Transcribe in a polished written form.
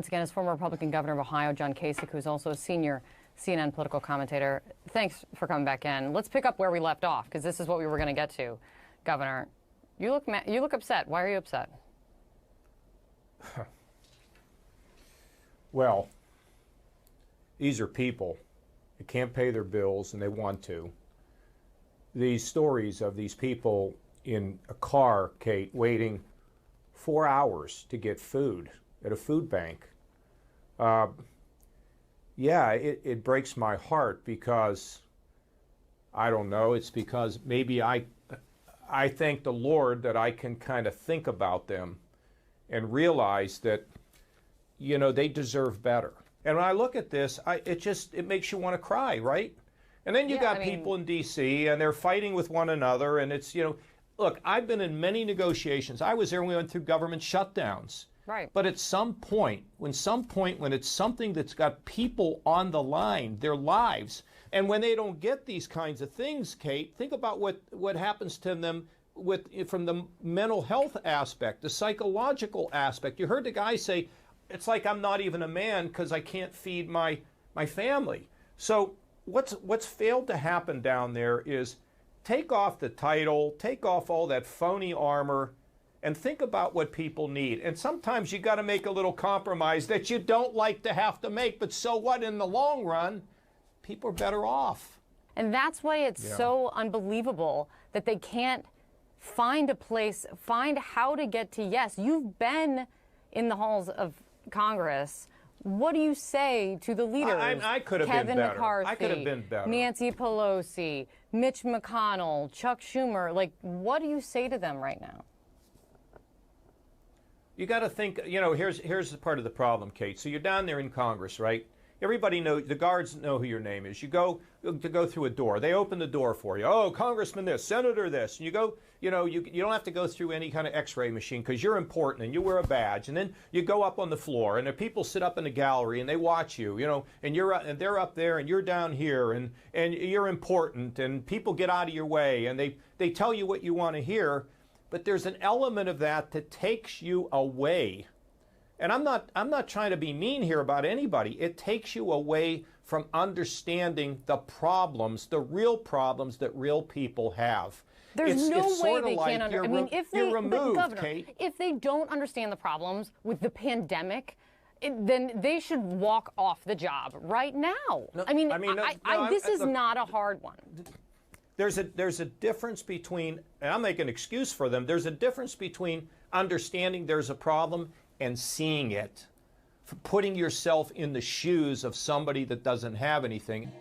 once again is former Republican Governor of Ohio, John Kasich, who's also a senior CNN political commentator. Thanks for coming back in. Let's pick up where we left off, because this is what we were going to get to. Governor, you look upset. Why are you upset? Well, these are people that can't pay their bills and they want to. These stories of these people in a car, Kate, waiting 4 hours to get food at a food bank. Yeah, it breaks my heart because, I don't know, it's because maybe I thank the Lord that I can kind of think about them and realize that, you know, they deserve better. And when I look at this, it makes you want to cry, right? And then you got people in D.C. and they're fighting with one another, and it's, you know, look, I've been in many negotiations. I was there when we went through government shutdowns. Right. But at some point, when it's something that's got people on the line, their lives, and when they don't get these kinds of things, Kate, think about what happens to them from the mental health aspect, the psychological aspect. You heard the guy say, it's like I'm not even a man because I can't feed my family. So what's failed to happen down there is take off the title, take off all that phony armor, and think about what people need. And sometimes you got to make a little compromise that you don't like to have to make, but so what, in the long run, people are better off. And that's why it's so unbelievable that they can't find how to get to yes. You've been in the halls of Congress. What do you say to the leaders? I could have Kevin been better. McCarthy, I could have been better. Nancy Pelosi, Mitch McConnell, Chuck Schumer. Like, what do you say to them right now? You got to think, you know, here's the part of the problem, Kate. So you're down there in Congress, right? Everybody knows, the guards know who your name is. You go through a door. They open the door for you. Oh, Congressman this, Senator this. And you go, you know, you don't have to go through any kind of x-ray machine because you're important and you wear a badge. And then you go up on the floor and the people sit up in the gallery and they watch you, you know, and they're up there and you're down here and you're important and people get out of your way and they tell you what you want to hear. But there's an element of that takes you away. And I'm not trying to be mean here about anybody. It takes you away from understanding the problems, the real problems that real people have. There's no way they can't understand. I mean, if they don't understand the problems with the pandemic, then they should walk off the job right now. No, this is not a hard one. There's a difference between, and I'll make an excuse for them, there's a difference between understanding there's a problem and seeing it, putting yourself in the shoes of somebody that doesn't have anything.